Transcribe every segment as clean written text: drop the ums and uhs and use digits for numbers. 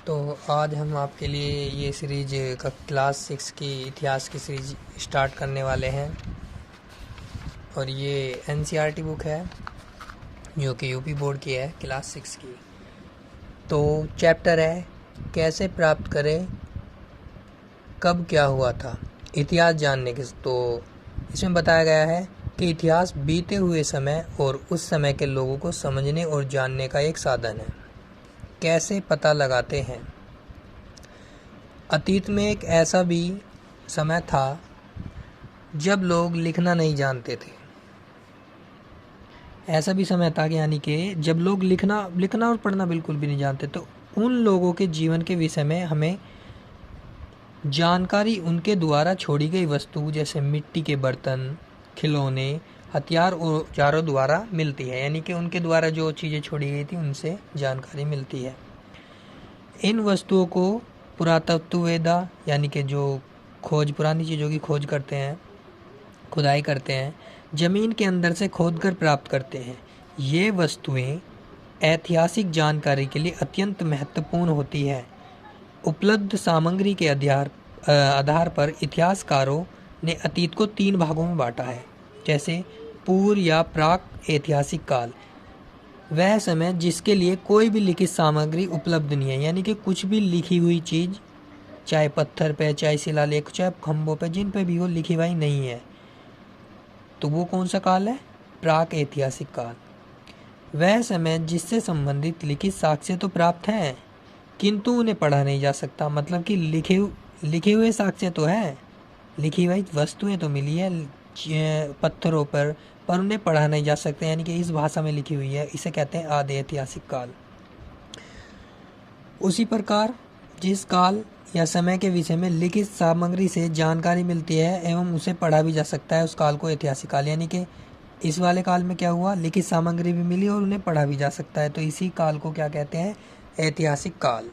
तो आज हम आपके लिए ये सीरीज का क्लास 6 की इतिहास की सीरीज स्टार्ट करने वाले हैं। और ये एनसीईआरटी बुक है जो कि यूपी बोर्ड की है, क्लास 6 की। तो चैप्टर है कैसे प्राप्त करें कब क्या हुआ था, इतिहास जानने के। तो इसमें बताया गया है कि इतिहास बीते हुए समय और उस समय के लोगों को समझने और जानने का एक साधन है। कैसे पता लगाते हैं? अतीत में एक ऐसा भी समय था जब लोग लिखना नहीं जानते थे। ऐसा भी समय था यानी कि जब लोग लिखना और पढ़ना बिल्कुल भी नहीं जानते। तो उन लोगों के जीवन के विषय में हमें जानकारी उनके द्वारा छोड़ी गई वस्तु जैसे मिट्टी के बर्तन, खिलौने, हथियार और औजारों द्वारा मिलती है। यानी कि उनके द्वारा जो चीज़ें छोड़ी गई थी उनसे जानकारी मिलती है। इन वस्तुओं को पुरातत्ववेदा यानी कि जो खोज पुरानी चीज़ों की खोज करते हैं, खुदाई करते हैं, ज़मीन के अंदर से खोदकर प्राप्त करते हैं। ये वस्तुएं ऐतिहासिक जानकारी के लिए अत्यंत महत्वपूर्ण होती है। उपलब्ध सामग्री के आधार पर इतिहासकारों ने अतीत को 3 भागों में बांटा है, जैसे पूर्व या प्राक ऐतिहासिक काल, वह समय जिसके लिए कोई भी लिखित सामग्री उपलब्ध नहीं है। यानी कि कुछ भी लिखी हुई चीज़, चाहे पत्थर पे, चाहे शिलालेख, चाहे खंभों पे, जिन पे भी वो लिखी हुई नहीं है, तो वो कौन सा काल है? प्राक ऐतिहासिक काल। वह समय जिससे संबंधित लिखित साक्ष्य तो प्राप्त हैं किंतु उन्हें पढ़ा नहीं जा सकता। मतलब कि लिखे हुए साक्ष्य तो है, लिखी हुई वस्तुएं तो मिली है पत्थरों पर उन्हें पढ़ा नहीं जा सकते। यानी कि इस भाषा में लिखी हुई है, इसे कहते हैं आदि ऐतिहासिक काल। उसी प्रकार जिस काल या समय के विषय में लिखित सामग्री से जानकारी मिलती है एवं उसे पढ़ा भी जा सकता है, उस काल को ऐतिहासिक काल। यानी कि इस वाले काल में क्या हुआ? लिखित सामग्री भी मिली और उन्हें पढ़ा भी जा सकता है, तो इसी काल को क्या कहते हैं? ऐतिहासिक काल।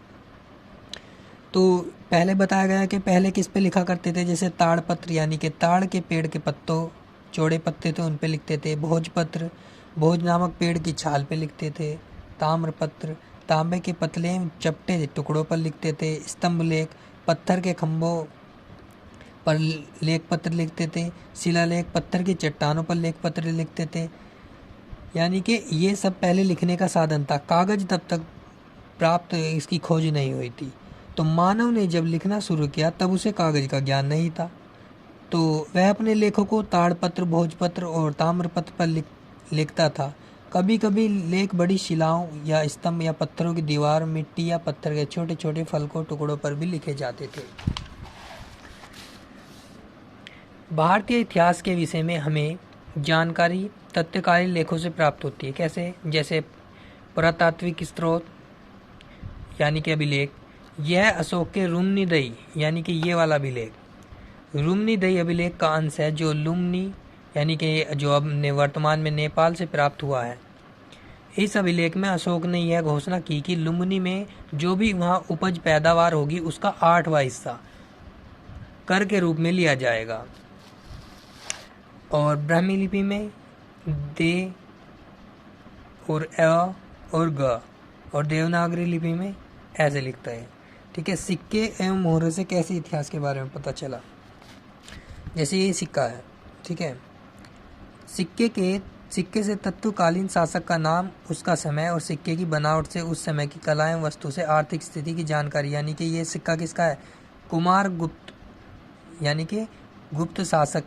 तो पहले बताया गया कि पहले किस पे लिखा करते थे, जैसे ताड़पत्र, यानी कि ताड़ के पेड़ के पत्तों, चौड़े पत्ते थे उन पे लिखते थे। भोजपत्र, भोज नामक पेड़ की छाल पे लिखते थे। ताम्रपत्र, तांबे के पतले चपटे टुकड़ों पर लिखते थे। स्तंभ लेख, पत्थर के खंभों पर लेख पत्र लिखते थे। शिलालेख, पत्थर की चट्टानों पर लेख पत्र लिखते थे। यानी कि ये सब पहले लिखने का साधन था। कागज तब तक प्राप्त, इसकी खोज नहीं हुई थी। तो मानव ने जब लिखना शुरू किया तब उसे कागज का ज्ञान नहीं था, तो वह अपने लेखों को ताड़पत्र, भोजपत्र और ताम्रपत्र पर लिखता था। कभी कभी लेख बड़ी शिलाओं या स्तंभ या पत्थरों की दीवार, मिट्टी या पत्थर के छोटे छोटे फलकों टुकड़ों पर भी लिखे जाते थे। भारतीय इतिहास के विषय में हमें जानकारी तथ्यकारी लेखों से प्राप्त होती है। कैसे? जैसे पुरातात्विक स्रोत यानी कि अभिलेख। यह अशोक के रुम्नीदई यानी कि ये वाला अभिलेख रुम्नीदई अभिलेख का अंश है, जो लुम्नी यानी कि जो अब वर्तमान में नेपाल से प्राप्त हुआ है। इस अभिलेख में अशोक ने यह घोषणा की कि लुम्बिनी में जो भी वहाँ उपज पैदावार होगी उसका 8वां हिस्सा कर के रूप में लिया जाएगा। और ब्राह्मी लिपि में दे और अ और ग, और देवनागरी लिपि में ऐसे लिखता है। ठीक है। सिक्के एवं मोहरों से कैसे इतिहास के बारे में पता चला? जैसे ये सिक्का है, ठीक है। सिक्के से तत्कालीन शासक का नाम, उसका समय और सिक्के की बनावट से उस समय की कला एवं वस्तु से आर्थिक स्थिति की जानकारी। यानी कि ये सिक्का किसका है? कुमार गुप्त, यानी कि गुप्त शासक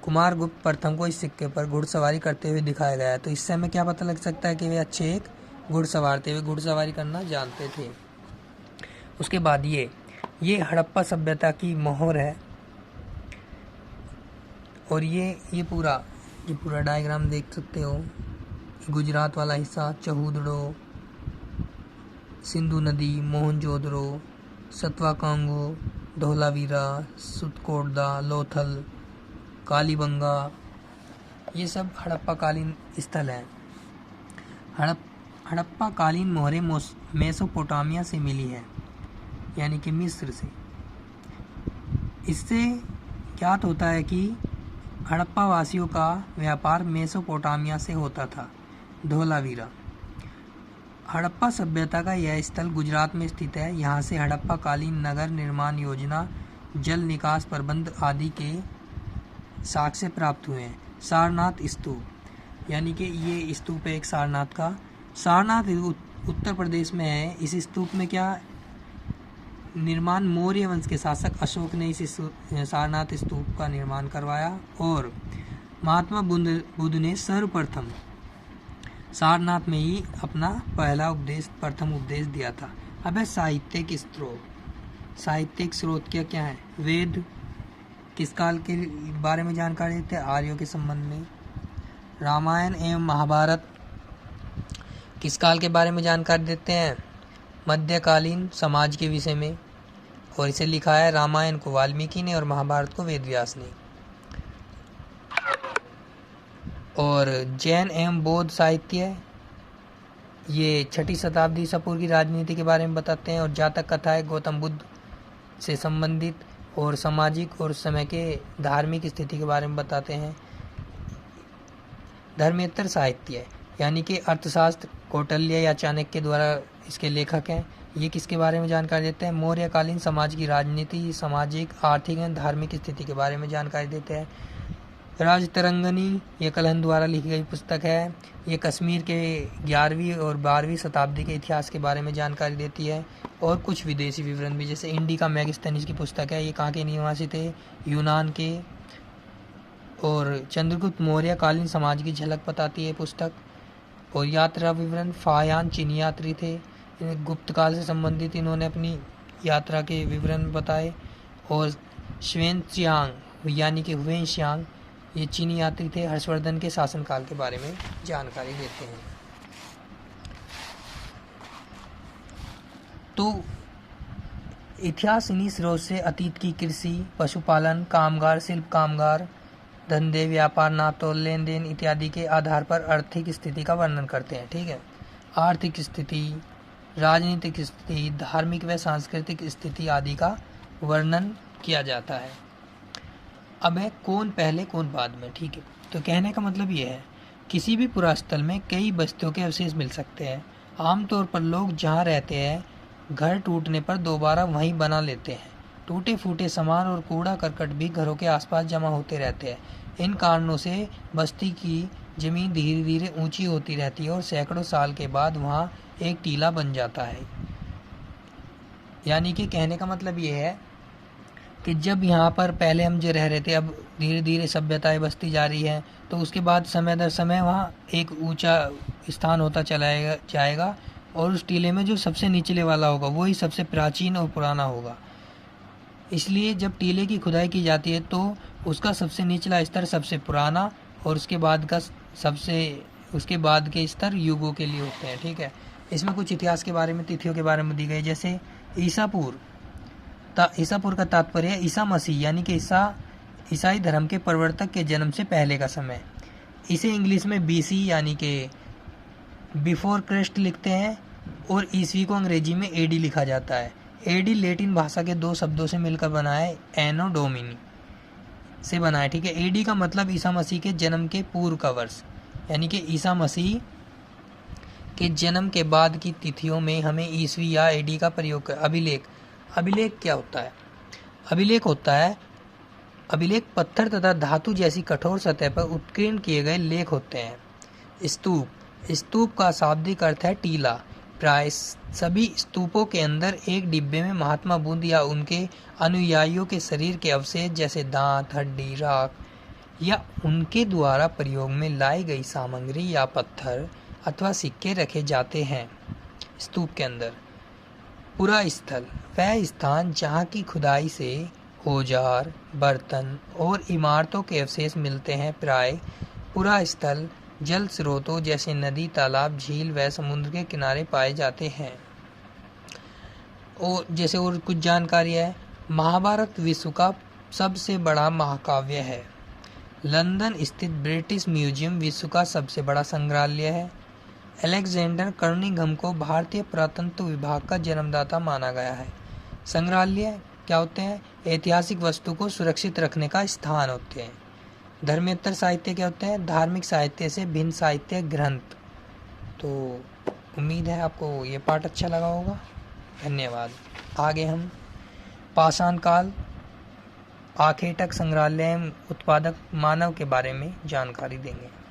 कुमार गुप्त प्रथम को इस सिक्के पर घुड़सवारी करते हुए दिखाया गया है। तो इससे हमें क्या पता लग सकता है कि वे अच्छे एक घुड़सवार थे, वे घुड़सवारी करना जानते थे। उसके बाद ये हड़प्पा सभ्यता की मोहर है। और ये पूरा डायग्राम देख सकते हो। गुजरात वाला हिस्सा, चहूदड़ो, सिंधु नदी, मोहनजोदड़ो, सतवा कांगो, धोलावीरा, सुतकोटदा, लोथल, कालीबंगा, ये सब हड़प्पा कालीन स्थल हैं। हड़प्पा कालीन मोहरें मेसोपोटामिया से मिली है, यानी कि मिस्र से। इससे ज्ञात होता है कि हड़प्पा वासियों का व्यापार मेसोपोटामिया से होता था। धोलावीरा, हड़प्पा सभ्यता का यह स्थल गुजरात में स्थित है। यहाँ से हड़प्पा कालीन नगर निर्माण योजना, जल निकास प्रबंध आदि के साक्ष्य प्राप्त हुए हैं। सारनाथ स्तूप, यानी कि ये स्तूप है एक सारनाथ का। सारनाथ उत्तर प्रदेश में है। इस स्तूप में क्या निर्माण मौर्य वंश के शासक अशोक ने इस सारनाथ स्तूप का निर्माण करवाया और महात्मा बुद्ध ने सर्वप्रथम सारनाथ में ही अपना प्रथम उपदेश दिया था। अब है साहित्यिक स्रोत क्या है? वेद किस काल के बारे में जानकारी देते हैं? आर्यों के संबंध में। रामायण एवं महाभारत किस काल के बारे में जानकारी देते हैं? मध्यकालीन समाज के विषय में। और इसे लिखा है रामायण को वाल्मीकि ने और महाभारत को वेदव्यास ने। और जैन एवं बौद्ध साहित्य ये 6ठी शताब्दी ईसा पूर्व की राजनीति के बारे में बताते हैं और जातक कथाएं गौतम बुद्ध से संबंधित और सामाजिक और समय के धार्मिक स्थिति के बारे में बताते हैं। धर्मेतर साहित्य यानी कि अर्थशास्त्र कौटिल्य या चाणक्य द्वारा इसके लेखक हैं। ये किसके बारे में जानकारी देते हैं? मौर्यकालीन समाज की राजनीति, सामाजिक, आर्थिक एवं धार्मिक स्थिति के बारे में जानकारी देते हैं। राजतरंगिणी ये कलहन द्वारा लिखी गई पुस्तक है। ये कश्मीर के 11वीं और 12वीं शताब्दी के इतिहास के बारे में जानकारी देती है और कुछ विदेशी विवरण भी, जैसे इंडिका मैगस्थनीज की पुस्तक है। ये कहाँ के निवासी थे? यूनान के। और चंद्रगुप्त मौर्य कालीन समाज की झलक बताती है पुस्तक। और यात्रा विवरण, फायान चीनी यात्री थे, गुप्त काल से संबंधित इन्होंने अपनी यात्रा के विवरण बताए। और श्वेनशियांग यानी कि हुएनशियांग ये चीनी यात्री थे, हर्षवर्धन के शासनकाल के बारे में जानकारी देते हैं। तो इतिहास इन्हीं स्रोत से अतीत की कृषि, पशुपालन, कामगार, शिल्प कामगार, धंधे, व्यापार, नापतोल, लेन देन इत्यादि के आधार पर आर्थिक स्थिति का वर्णन करते हैं। ठीक है, आर्थिक स्थिति, राजनीतिक स्थिति, धार्मिक व सांस्कृतिक स्थिति आदि का वर्णन किया जाता है। अब है कौन पहले कौन बाद में। ठीक है, तो कहने का मतलब ये है किसी भी पुरास्थल में कई बस्तियों के अवशेष मिल सकते हैं। आमतौर पर लोग जहाँ रहते हैं घर टूटने पर दोबारा वहीं बना लेते हैं। टूटे फूटे सामान और कूड़ा करकट भी घरों के आसपास जमा होते रहते हैं। इन कारणों से बस्ती की जमीन धीरे धीरे ऊंची होती रहती है और सैकड़ों साल के बाद वहाँ एक टीला बन जाता है। यानी कि कहने का मतलब ये है कि जब यहाँ पर पहले हम जो रह रहे थे, अब धीरे धीरे सभ्यताएं बसती जा रही है, तो उसके बाद समय दर समय वहाँ एक ऊंचा स्थान होता चला जाएगा और उस टीले में जो सबसे निचले वाला होगा वही सबसे प्राचीन और पुराना होगा। इसलिए जब टीले की खुदाई की जाती है तो उसका सबसे निचला स्तर सबसे पुराना और उसके बाद के स्तर युगों के लिए होते हैं। ठीक है, इसमें कुछ इतिहास के बारे में, तिथियों के बारे में दी गई, जैसे ईसापुर का तात्पर्य है ईसा मसीह यानी कि ईसाई धर्म के प्रवर्तक के जन्म से पहले का समय। इसे इंग्लिश में BC यानी कि बिफोर क्राइस्ट लिखते हैं और ईस्वी को अंग्रेजी में AD लिखा जाता है। AD लैटिन भाषा के 2 शब्दों से मिलकर बना है, एनो डोमिनी से बना है। ठीक है, AD का मतलब ईसा मसीह के जन्म के पूर्व का वर्ष, यानी कि ईसा मसीह के जन्म के बाद की तिथियों में हमें ईस्वी या AD का प्रयोग कर। अभिलेख क्या होता है? अभिलेख पत्थर तथा धातु जैसी कठोर सतह पर उत्कीर्ण किए गए लेख होते हैं। स्तूप का शाब्दिक अर्थ है टीला। प्राय सभी स्तूपों के अंदर एक डिब्बे में महात्मा बुद्ध या उनके अनुयायियों के शरीर के अवशेष जैसे दांत, हड्डी, राख या उनके द्वारा प्रयोग में लाई गई सामग्री या पत्थर अथवा सिक्के रखे जाते हैं। स्तूप के अंदर पुरा स्थल वह स्थान जहाँ की खुदाई से औजार, बर्तन और इमारतों के अवशेष मिलते हैं। प्राय पुरा स्थल जल स्रोतों जैसे नदी, तालाब, झील व समुद्र के किनारे पाए जाते हैं। और कुछ जानकारी है। महाभारत विश्व का सबसे बड़ा महाकाव्य है। लंदन स्थित ब्रिटिश म्यूजियम विश्व का सबसे बड़ा संग्रहालय है। अलेक्जेंडर कर्निंघम को भारतीय पुरातत्व विभाग का जन्मदाता माना गया है। संग्रहालय क्या होते हैं? ऐतिहासिक वस्तु को सुरक्षित रखने का स्थान होते हैं। धर्मेतर साहित्य क्या होते हैं? धार्मिक साहित्य से भिन्न साहित्य ग्रंथ। तो उम्मीद है आपको ये पाठ अच्छा लगा होगा। धन्यवाद। आगे हम पाषाण काल आखेटक संग्रहालय उत्पादक मानव के बारे में जानकारी देंगे।